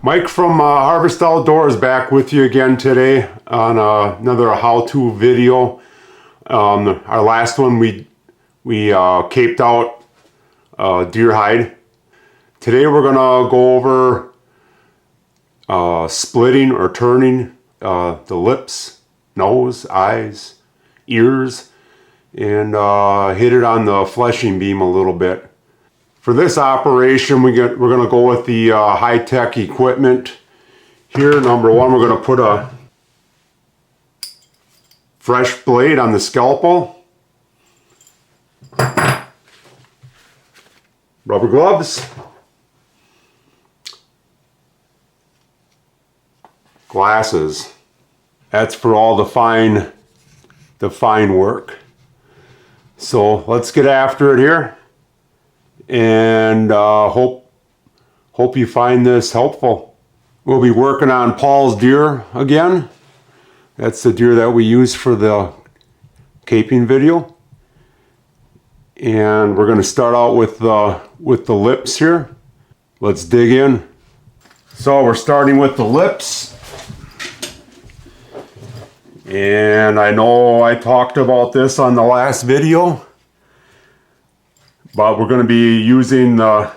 Mike from Harvest Outdoors back with you again today on another how-to video. Our last one we caped out deer hide. Today we're gonna go over splitting or turning the lips, nose, eyes, ears, and hit it on the fleshing beam a little bit. For this operation, we're going to go with the high-tech equipment. Here, number one, we're going to put a fresh blade on the scalpel. Rubber gloves. Glasses. That's for all the fine work. So let's get after it here. And hope you find this helpful. We'll be working on Paul's deer again. That's the deer that we used for the caping video. And we're going to start out with the lips here. Let's dig in. So we're starting with the lips. And I know I talked about this on the last video, but we're going to be using the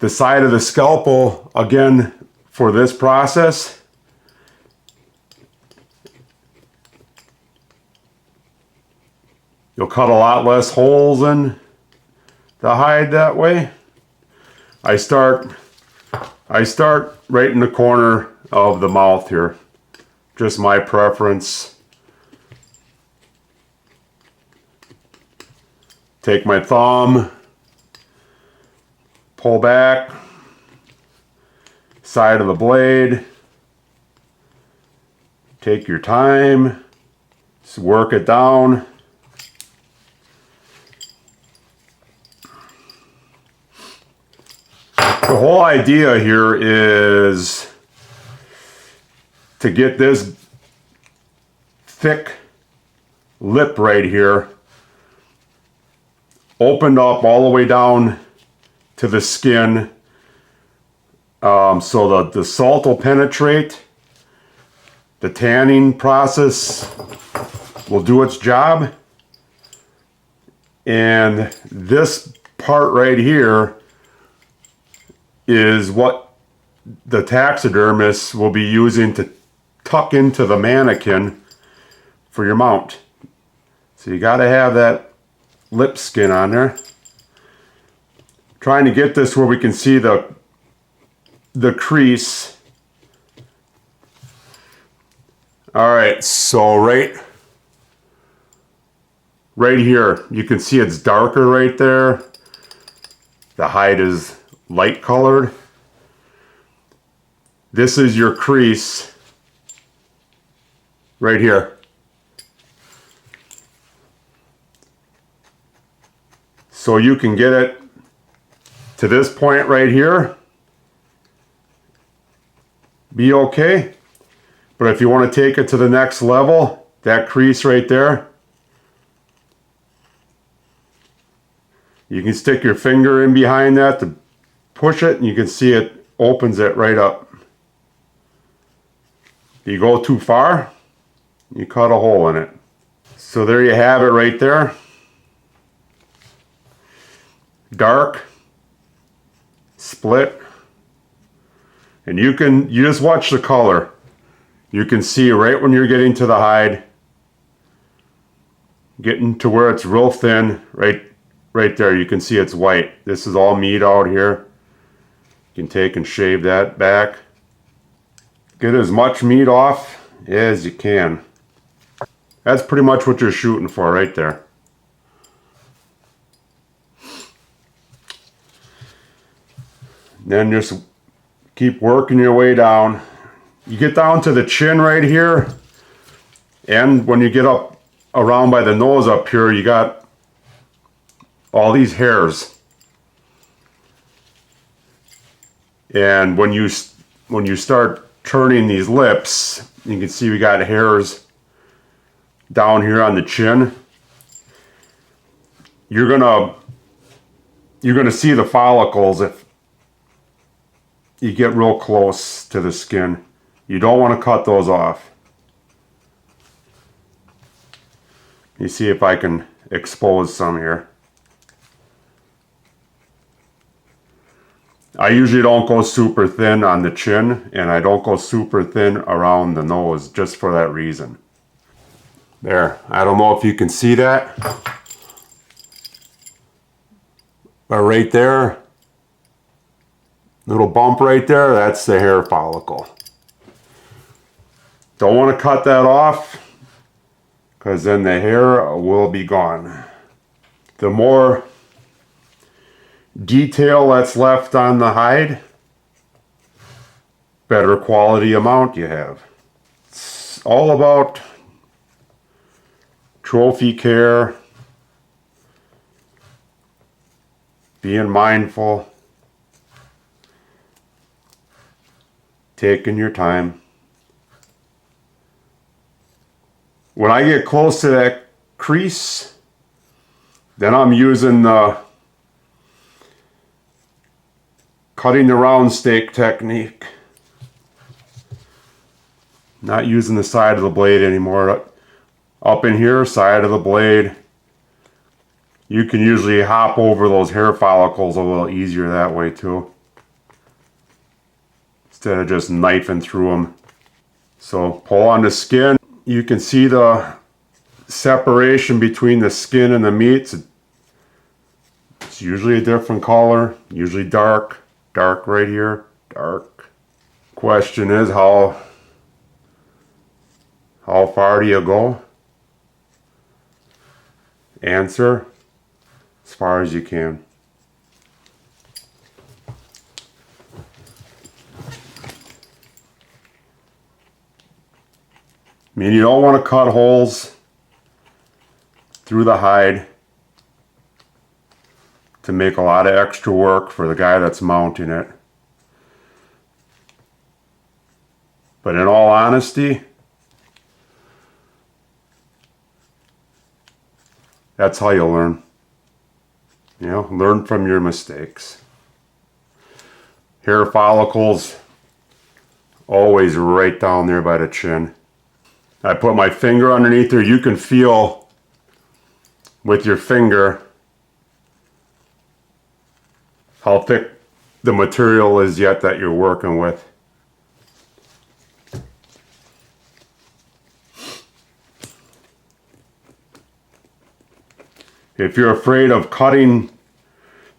side of the scalpel again for this process. You'll cut a lot less holes in the hide that way. I start right in the corner of the mouth here. Just my preference. Take my thumb, pull back, side of the blade, take your time, just work it down. The whole idea here is to get this thick lip right here opened up all the way down to the skin, so that the salt will penetrate. The tanning process will do its job, and this part right here is what the taxidermist will be using to tuck into the mannequin for your mount. So you got to have that lip skin on there. Trying to get this where we can see the crease. All right, so right here, you can see it's darker right there. The hide is light colored. This is your crease right here. So you can get it to this point right here, be okay. But if you want to take it to the next level, that crease right there, you can stick your finger in behind that to push it, and you can see it opens it right up. If you go too far, you cut a hole in it. So there you have it right there. Dark, split, and you just watch the color. You can see right when you're getting to the hide, getting to where it's real thin, right there, you can see it's white. This is all meat out here. You can take and shave that back. Get as much meat off as you can. That's pretty much what you're shooting for right there. Then just keep working your way down. You get down to the chin right here, and when you get up around by the nose up here, you got all these hairs. And when you start turning these lips, you can see we got hairs down here on the chin. You're gonna see the follicles you get real close to the skin. You don't want to cut those off. You see if I can expose some here. I usually don't go super thin on the chin, and I don't go super thin around the nose just for that reason. There, I don't know if you can see that, but right there, little bump right there, that's the hair follicle. Don't want to cut that off, because then the hair will be gone. The more detail that's left on the hide, better quality amount you have. It's all about trophy care, being mindful, taking your time. When I get close to that crease, then I'm using the cutting the round steak technique. Not using the side of the blade anymore. Up in here, side of the blade. You can usually hop over those hair follicles a little easier that way too, instead of just knifing through them. So pull on the skin. You can see the separation between the skin and the meat. It's usually a different color, usually dark. Dark right here, dark. Question is how far do you go? Answer, as far as you can. I mean, you don't want to cut holes through the hide to make a lot of extra work for the guy that's mounting it. But in all honesty, that's how you learn. You know, learn from your mistakes. Hair follicles, always right down there by the chin. I put my finger underneath there. You can feel with your finger how thick the material is yet that you're working with. If you're afraid of cutting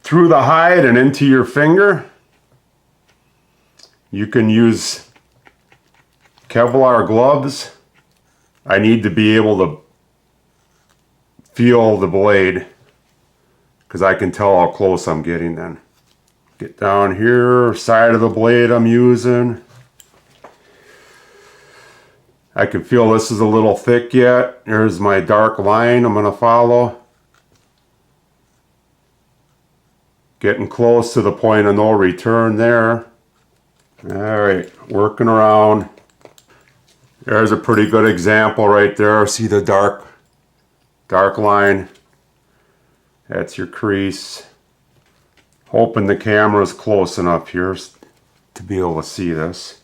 through the hide and into your finger, you can use Kevlar gloves. I need to be able to feel the blade because I can tell how close I'm getting then. Get down here, side of the blade I'm using. I can feel this is a little thick yet. Here's my dark line I'm going to follow. Getting close to the point of no return there. Alright, working around. There's a pretty good example right there. See the dark line? That's your crease. Hoping the camera's close enough here to be able to see this.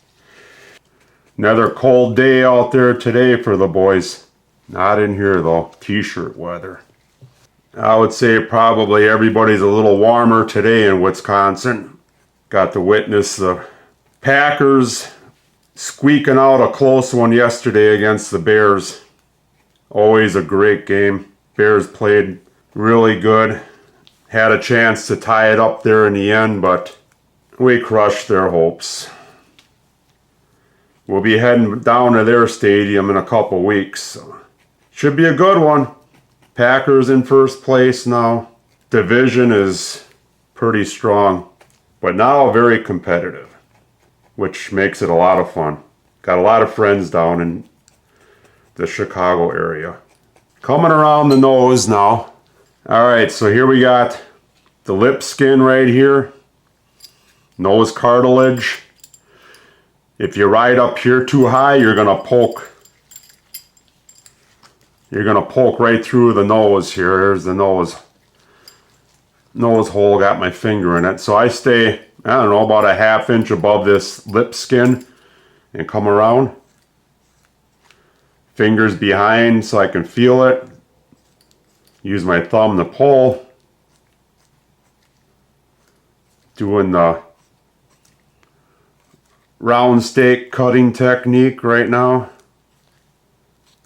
Another cold day out there today for the boys. Not in here though, t-shirt weather. I would say probably everybody's a little warmer today in Wisconsin. Got to witness the Packers squeaking out a close one yesterday against the Bears. Always a great game. Bears played really good. Had a chance to tie it up there in the end, but we crushed their hopes. We'll be heading down to their stadium in a couple weeks. So should be a good one. Packers in first place now. Division is pretty strong, but now very competitive, which makes it a lot of fun. Got a lot of friends down in the Chicago area. Coming around the nose now. Alright, so here we got the lip skin right here. Nose cartilage. If you ride up here too high, you're going to poke. You're going to poke right through the nose here. Here's the nose hole. Got my finger in it. So I stay I don't know, about a 1/2 inch above this lip skin and come around. Fingers behind so I can feel it. Use my thumb to pull. Doing the round steak cutting technique right now.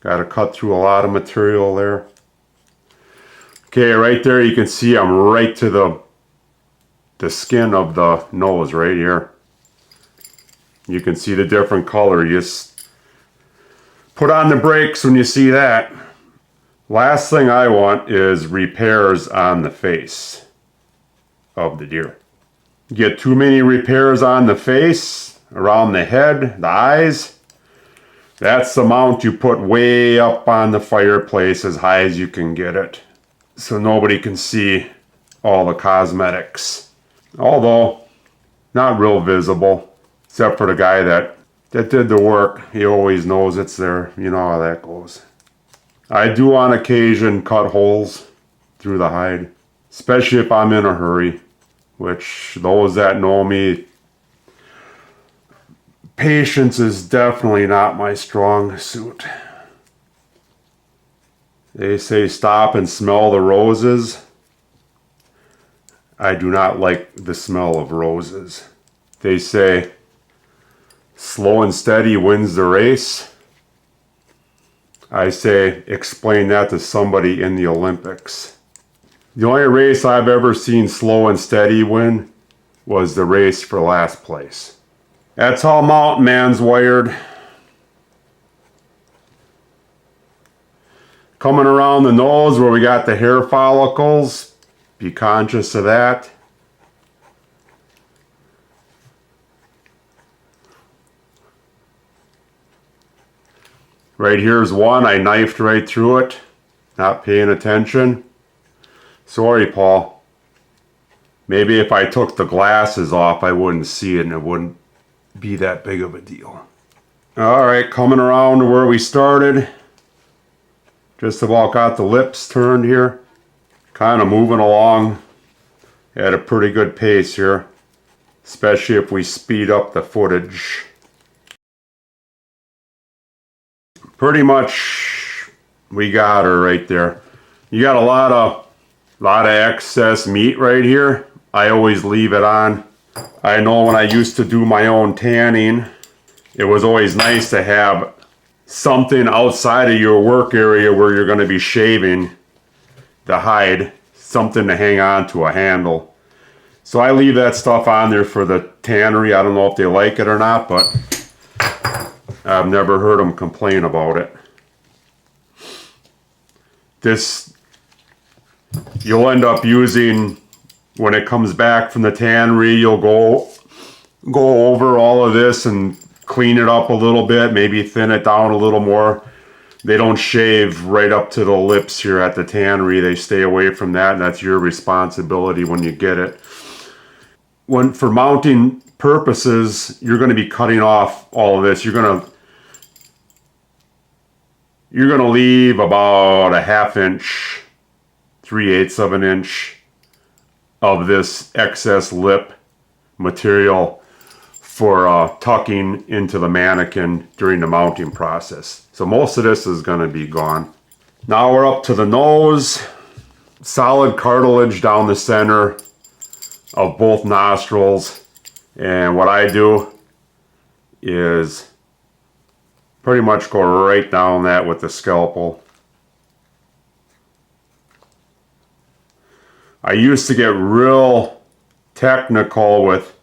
Got to cut through a lot of material there. Okay, right there you can see I'm right to the skin of the nose right here. You can see the different color. You just put on the brakes when you see that. Last thing I want is repairs on the face of the deer. Get too many repairs on the face, around the head, the eyes. That's the mount you put way up on the fireplace as high as you can get it, so nobody can see all the cosmetics. Although, not real visible, except for the guy that did the work. He always knows it's there. You know how that goes. I do on occasion cut holes through the hide, especially if I'm in a hurry, which those that know me, patience is definitely not my strong suit. They say stop and smell the roses. I do not like the smell of roses. They say slow and steady wins the race. I say explain that to somebody in the Olympics. The only race I've ever seen slow and steady win was the race for last place. That's how mountain man's wired. Coming around the nose where we got the hair follicles, be conscious of that. Right here's one, I knifed right through it, not paying attention. Sorry, Paul. Maybe if I took the glasses off, I wouldn't see it and it wouldn't be that big of a deal. Alright, coming around to where we started. Just about got the lips turned here. Kind of moving along at a pretty good pace here, especially if we speed up the footage. Pretty much we got her right there. You got a lot of excess meat right here. I always leave it on. I know when I used to do my own tanning, it was always nice to have something outside of your work area where you're going to be shaving the hide, something to hang on to, a handle. So I leave that stuff on there for the tannery. I don't know if they like it or not, but I've never heard them complain about it. This you'll end up using when it comes back from the tannery. You'll go over all of this and clean it up a little bit, maybe thin it down a little more. They don't shave right up to the lips here at the tannery. They stay away from that, and that's your responsibility when you get it. When for mounting purposes, you're going to be cutting off all of this. You're going to leave about a 1/2 inch, 3/8 of an inch of this excess lip material for tucking into the mannequin during the mounting process. So most of this is going to be gone. Now we're up to the nose. Solid cartilage down the center of both nostrils. And what I do is pretty much go right down that with the scalpel. I used to get real technical with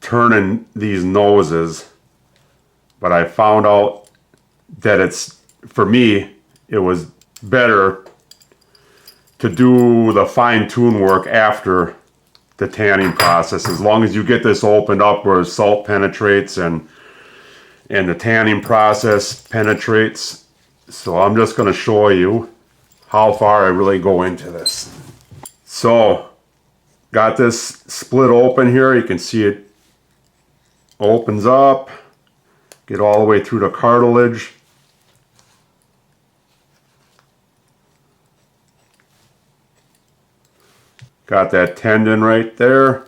turning these noses, but I found out that for me, it was better to do the fine-tune work after the tanning process. As long as you get this opened up where salt penetrates and the tanning process penetrates. So I'm just going to show you how far I really go into this. So got this split open here. You can see it opens up, get all the way through the cartilage. Got that tendon right there.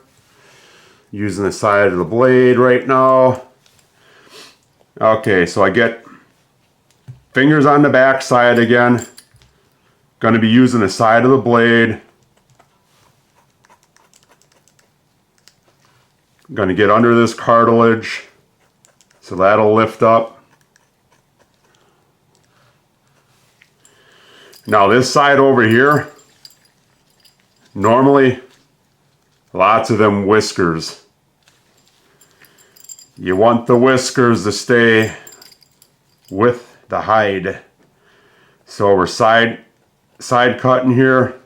using the side of the blade right now. Okay, so I get fingers on the back side again. Going to be using the side of the blade. Going to get under this cartilage, so that'll lift up. Now this side over here, normally lots of them whiskers. You want the whiskers to stay with the hide. So we're side cutting here.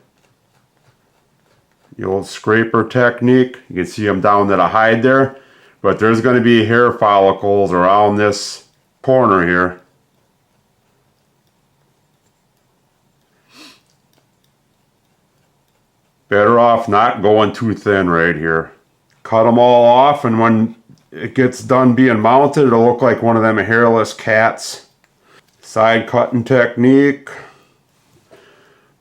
The old scraper technique. You can see them down to the hide there. But there's going to be hair follicles around this corner here. Better off not going too thin right here. Cut them all off, and when it gets done being mounted, it'll look like one of them hairless cats. Side cutting technique.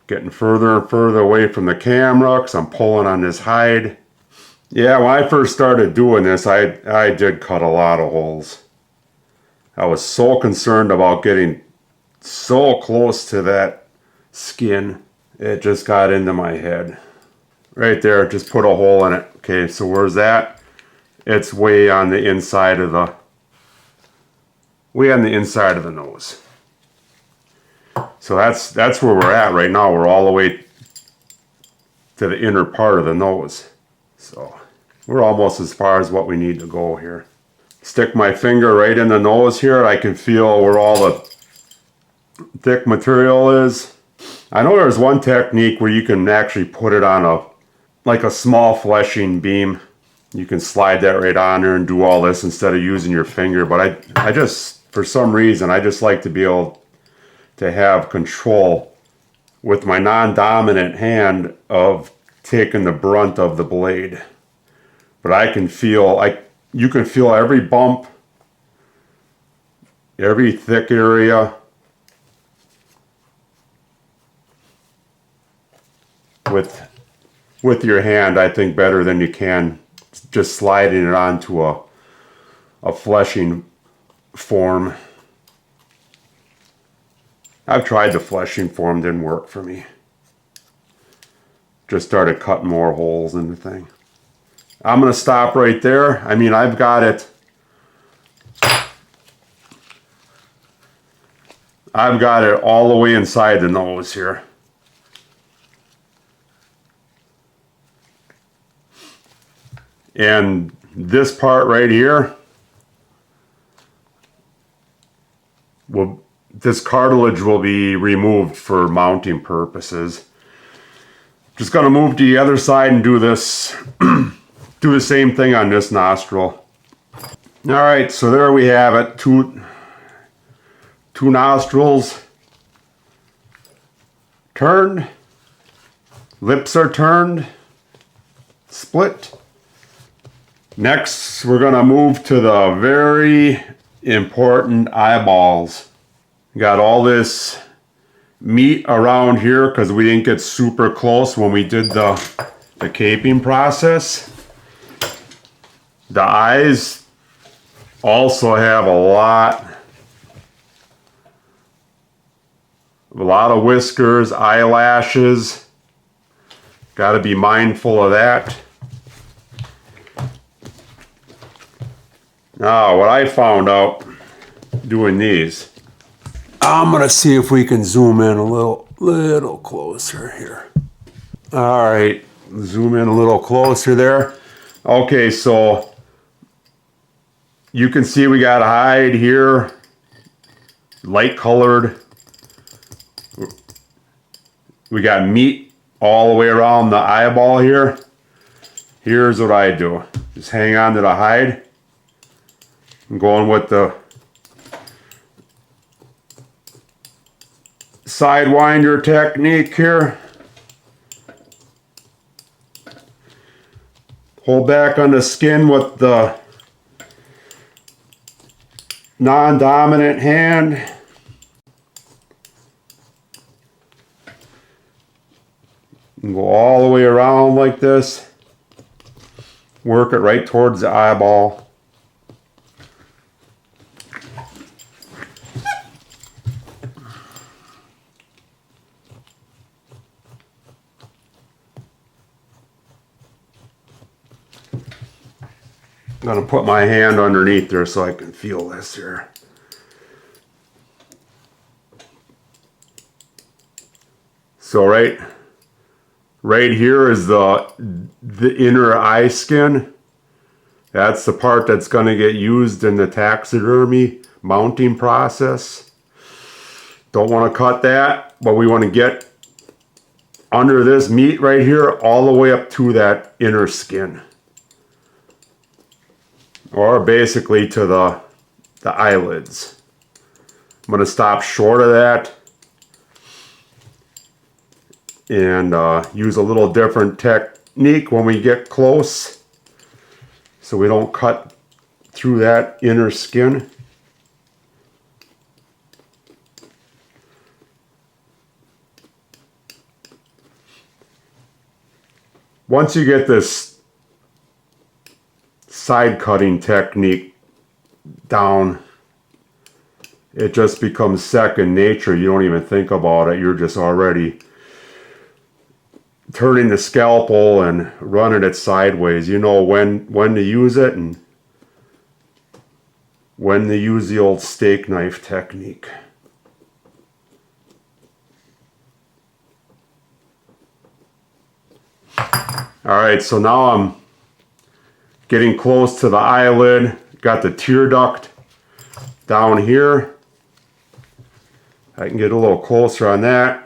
Getting further and further away from the camera because I'm pulling on this hide. Yeah, when I first started doing this, I did cut a lot of holes. I was so concerned about getting so close to that skin. It just got into my head. Right there, just put a hole in it. Okay, so where's that? It's way on the inside of the nose. So that's where we're at right now. We're all the way to the inner part of the nose. So we're almost as far as what we need to go here. Stick my finger right in the nose here. I can feel where all the thick material is. I know there's one technique where you can actually put it on like a small fleshing beam. You can slide that right on there and do all this instead of using your finger. But I just, for some reason, I just like to be able to have control with my non-dominant hand of taking the brunt of the blade. But I can feel, you can feel every bump, every thick area with your hand, I think, better than you can just sliding it onto a fleshing form. I've tried the fleshing form, didn't work for me. Just started cutting more holes in the thing. I'm going to stop right there. I mean, I've got it all the way inside the nose here. And this part right here, this cartilage will be removed for mounting purposes. Just going to move to the other side and do this, do the same thing on this nostril. All right, so there we have it. Two nostrils turned, lips are turned, split. Next, we're going to move to the very important eyeballs. Got all this meat around here because we didn't get super close when we did the caping process. The eyes also have a lot of whiskers, eyelashes. Got to be mindful of that. Now, what I found out doing these, I'm going to see if we can zoom in a little closer here. All right, zoom in a little closer there. Okay, so you can see we got a hide here, light colored. We got meat all the way around the eyeball here. Here's what I do. Just hang on to the hide. I'm going with the sidewinder technique here. Hold back on the skin with the non-dominant hand. And go all the way around like this. work it right towards the eyeball. I'm going to put my hand underneath there so I can feel this here. So right here is the inner eye skin. That's the part that's going to get used in the taxidermy mounting process. Don't want to cut that, but we want to get under this meat right here all the way up to that inner skin. Or basically to the eyelids. I'm going to stop short of that and use a little different technique when we get close so we don't cut through that inner skin. Once you get this side cutting technique down, it just becomes second nature. You don't even think about it. You're just already turning the scalpel and running it sideways. You know when to use it and when to use the old steak knife technique. Alright, so now I'm getting close to the eyelid. Got the tear duct down here. I can get a little closer on that.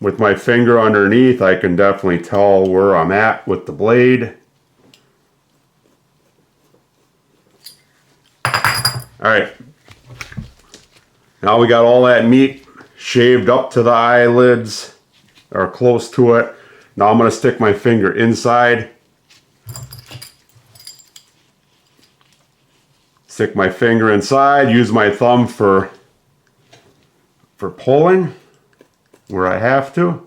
With my finger underneath, I can definitely tell where I'm at with the blade. Alright. Now we got all that meat shaved up to the eyelids, or close to it. Now I'm going to stick my finger inside. Stick my finger inside, use my thumb for pulling where I have to.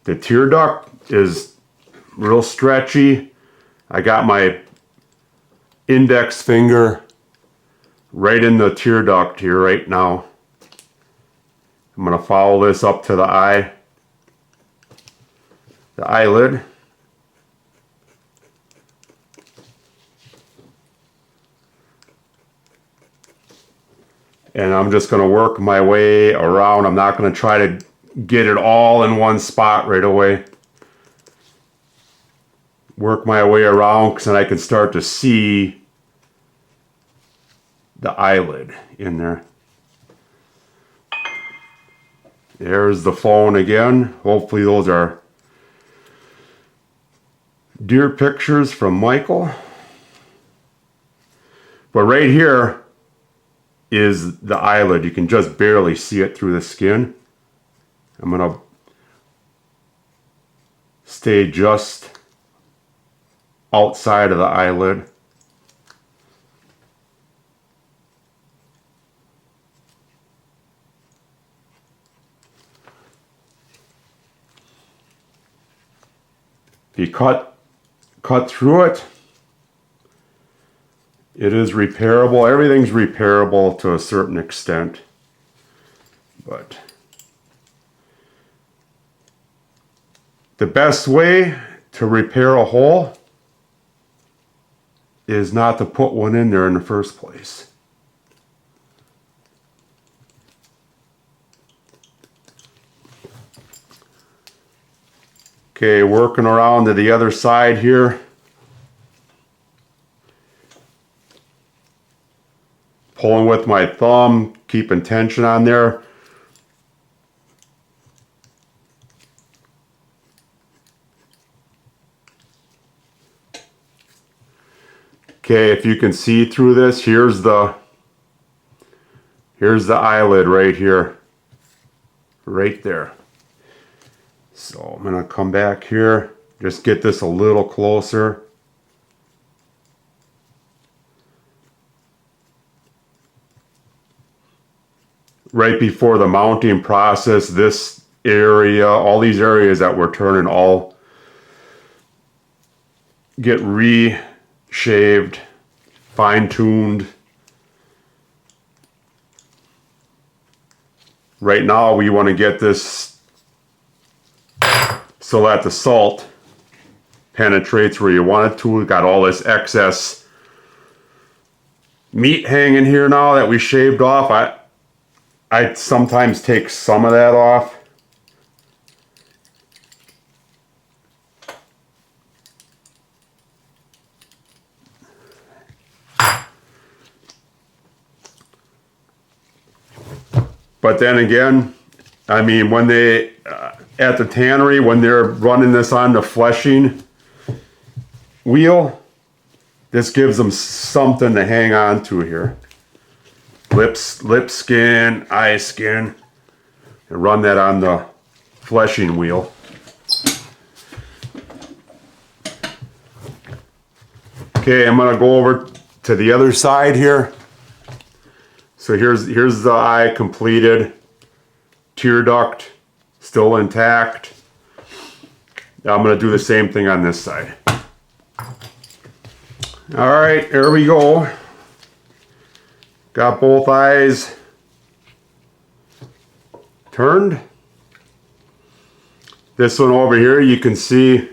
The tear duct is real stretchy. I got my index finger right in the tear duct here right now. I'm going to follow this up to the eyelid. And I'm just going to work my way around. I'm not going to try to get it all in one spot right away. Work my way around because then I can start to see the eyelid in there. There's the phone again. Hopefully those are deer pictures from Michael. But right here is the eyelid. You can just barely see it through the skin. I'm going to stay just outside of the eyelid. If you cut through it, it is repairable. Everything's repairable to a certain extent. But the best way to repair a hole is not to put one in there in the first place. Okay, working around to the other side here. Pulling with my thumb, keeping tension on there. Okay, if you can see through this, here's the eyelid right here. Right there. So I'm going to come back here, just get this a little closer. Right before the mounting process, this area, all these areas that we're turning, all get re-shaved, fine-tuned. Right now we want to get this so that the salt penetrates where you want it to. We got all this excess meat hanging here now that we shaved off. I sometimes take some of that off. But then again, I mean, when they, at the tannery, when they're running this on the fleshing wheel, this gives them something to hang on to here. Lip skin, eye skin, and run that on the fleshing wheel. Okay, I'm gonna go over to the other side here. So here's the eye completed, tear duct still intact. Now I'm going to do the same thing on this side. All right, here we go. Got both eyes turned. This one over here, you can see,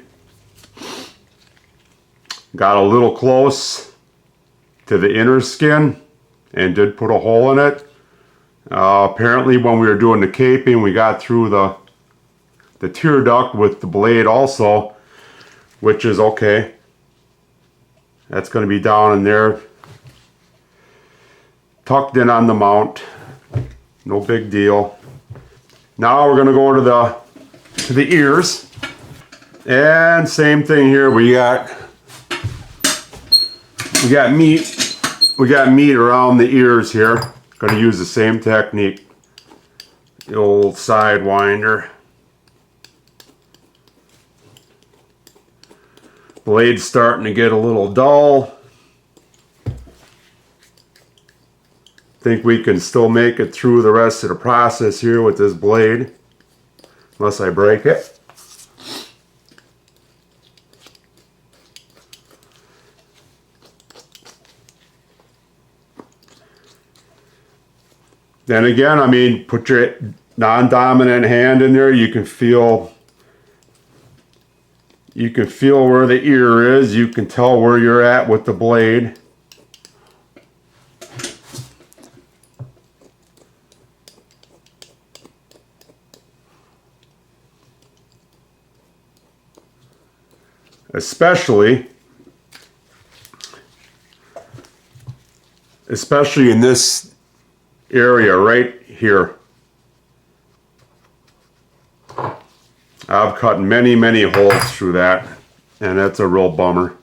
got a little close to the inner skin and did put a hole in it. Apparently when we were doing the caping, we got through the tear duct with the blade also, which is okay. That's going to be down in there, tucked in on the mount. No big deal. Now we're going to go to the ears, and same thing here. We got meat. We got meat around the ears here. Going to use the same technique. The old sidewinder. Blade's starting to get a little dull. Think we can still make it through the rest of the process here with this blade, unless I break it. Then again, I mean, put your non-dominant hand in there. You can feel where the ear is. You can tell where you're at with the blade. Especially in this area right here. I've cut many holes through that, and that's a real bummer.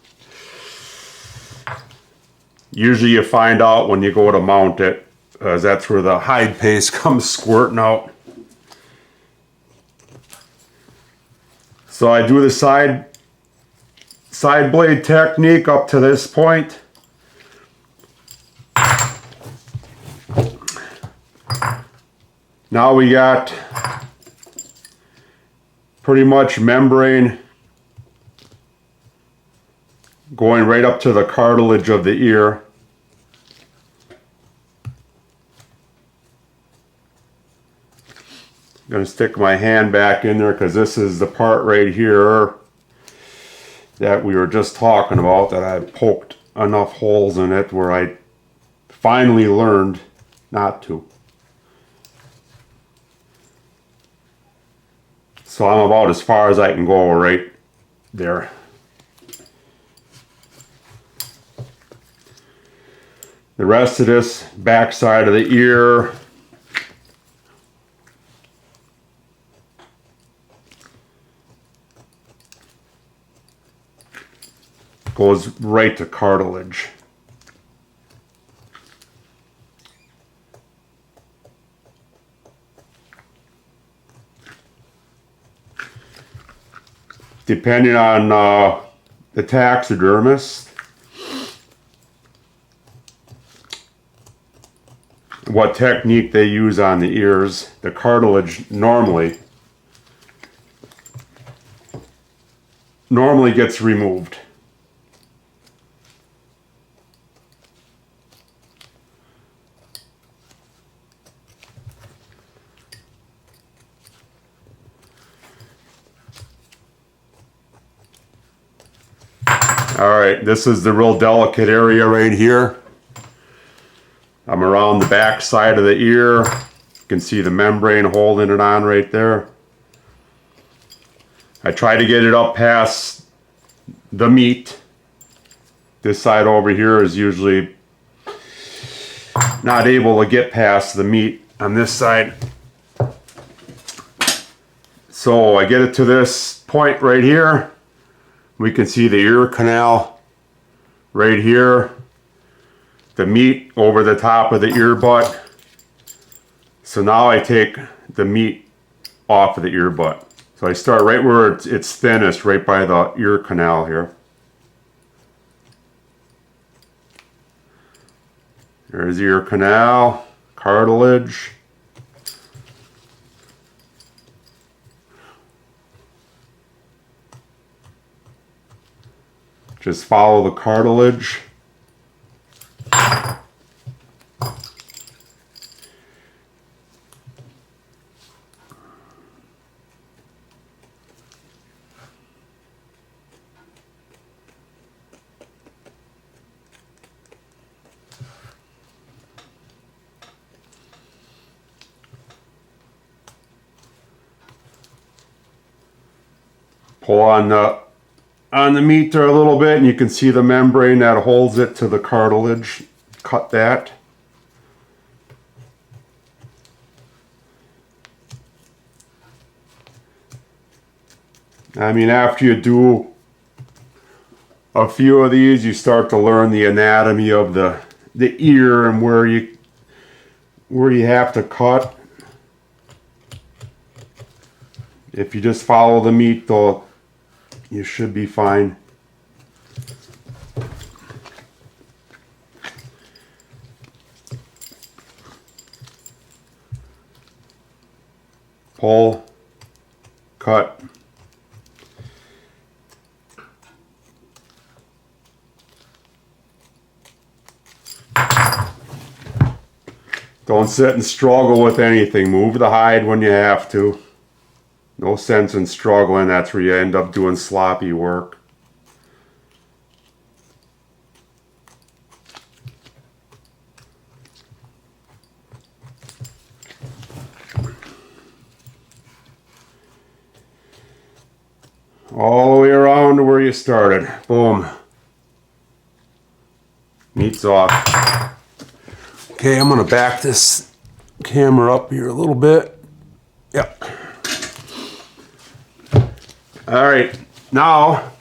Usually you find out when you go to mount it, as that's where the hide paste comes squirting out. So I do the side blade technique up to this point. Now we got pretty much membrane going right up to the cartilage of the ear. I'm going to stick my hand back in there because this is the part right here that we were just talking about, that I poked enough holes in it where I finally learned not to. So I'm about as far as I can go right there. The rest of this back side of the ear, goes right to cartilage. Depending on the taxidermist, what technique they use on the ears, the cartilage normally gets removed. All right, this is the real delicate area right here. I'm around the back side of the ear. You can see the membrane holding it on right there. I try to get it up past the meat. This side over here is usually not able to get past the meat on this side. So I get it to this point right here. We can see the ear canal right here. The meat over the top of the ear butt. So now I take the meat off of the ear butt. So I start right where it's thinnest, right by the ear canal here. There's the ear canal, cartilage. Just follow the cartilage. Pull on the meat there a little bit, and you can see the membrane that holds it to the cartilage. Cut that. I mean, after you do a few of these, you start to learn the anatomy of the ear and where you have to cut. If you just follow the meat, though, you should be fine. Pull, cut. Don't sit and struggle with anything. Move the hide when you have to. No sense in struggling. That's where you end up doing sloppy work. All the way around to where you started. Boom. Meat's off. Okay, I'm going to back this camera up here a little bit. Yep. All right, now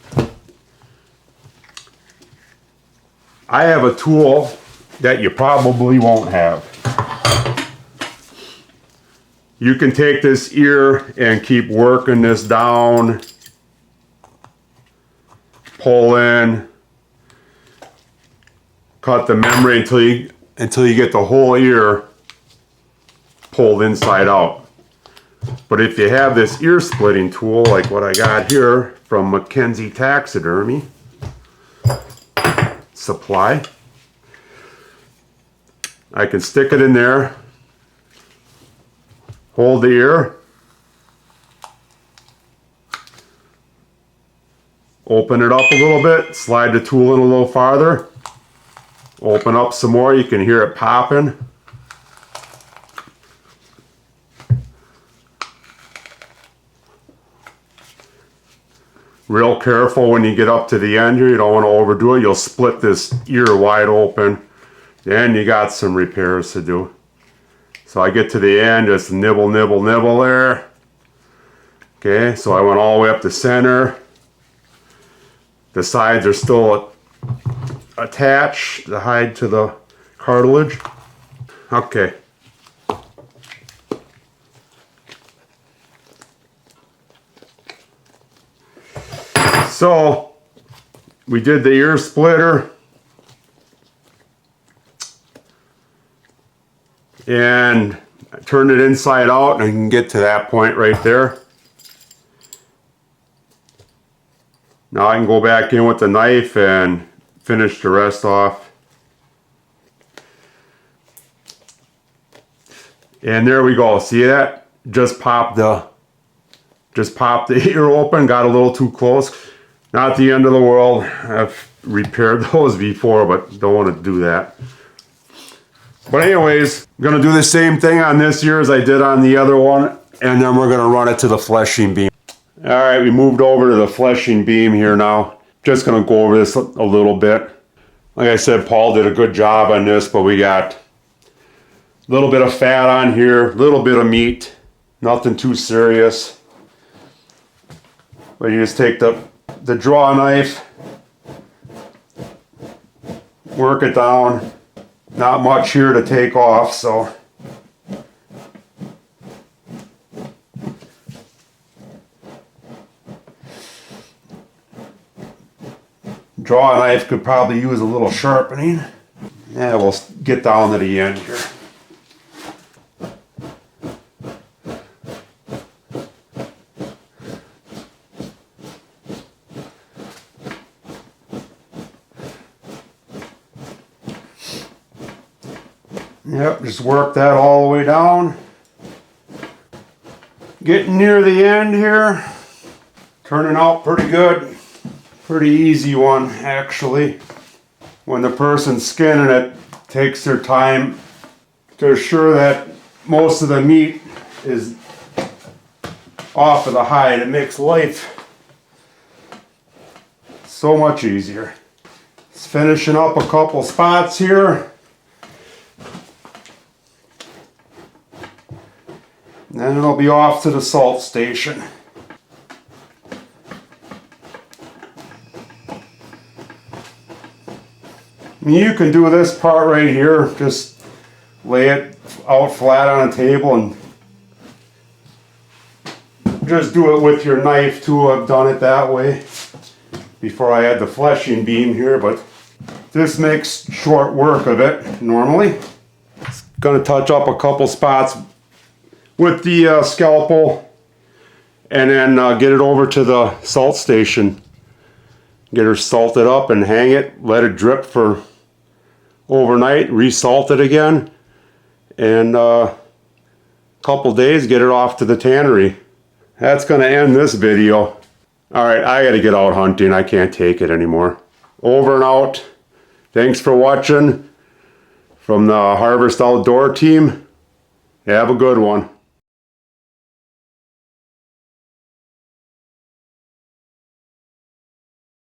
I have a tool that you probably won't have. You can take this ear and keep working this down, pull in, cut the membrane until you get the whole ear pulled inside out. But if you have this ear splitting tool like what I got here from Mackenzie Taxidermy Supply, I can stick it in there, hold the ear, open it up a little bit, slide the tool in a little farther, open up some more, you can hear it popping. Real careful when you get up to the end here, you don't want to overdo it. You'll split this ear wide open. Then you got some repairs to do. So I get to the end, just nibble, nibble, nibble there. Okay, so I went all the way up the center. The sides are still attached, the hide to the cartilage. Okay. So we did the ear splitter, and I turned it inside out, and I can get to that point right there. Now I can go back in with the knife and finish the rest off. And there we go. See that? Just popped the ear open. Got a little too close. Not the end of the world. If repaired those before, but don't want to do that. But anyways, I'm going to do the same thing on this here as I did on the other one, and then we're going to run it to the fleshing beam. All right, we moved over to the fleshing beam here now. Just going to go over this a little bit. Like I said, Paul did a good job on this, but we got a little bit of fat on here, a little bit of meat, nothing too serious. But you just take the draw knife, work it down. Not much here to take off, so draw knife could probably use a little sharpening. Yeah, we'll get down to the end here. Yep, just work that all the way down. Getting near the end here. Turning out pretty good. Pretty easy one, actually. When the person's skinning it, takes their time to assure that most of the meat is off of the hide. It makes life so much easier. Just finishing up a couple spots here. Then it'll be off to the salt station. You can do this part right here, just lay it out flat on a table and just do it with your knife too. I've done it that way before I had the fleshing beam here, but this makes short work of it normally. It's gonna touch up a couple spots with the scalpel, and then get it over to the salt station. Get her salted up and hang it, let it drip for overnight, resalt it again, and a couple days get it off to the tannery. That's gonna end this video. Alright, I gotta get out hunting. I can't take it anymore. Over and out. Thanks for watching from the Harvest Outdoor team. Have a good one.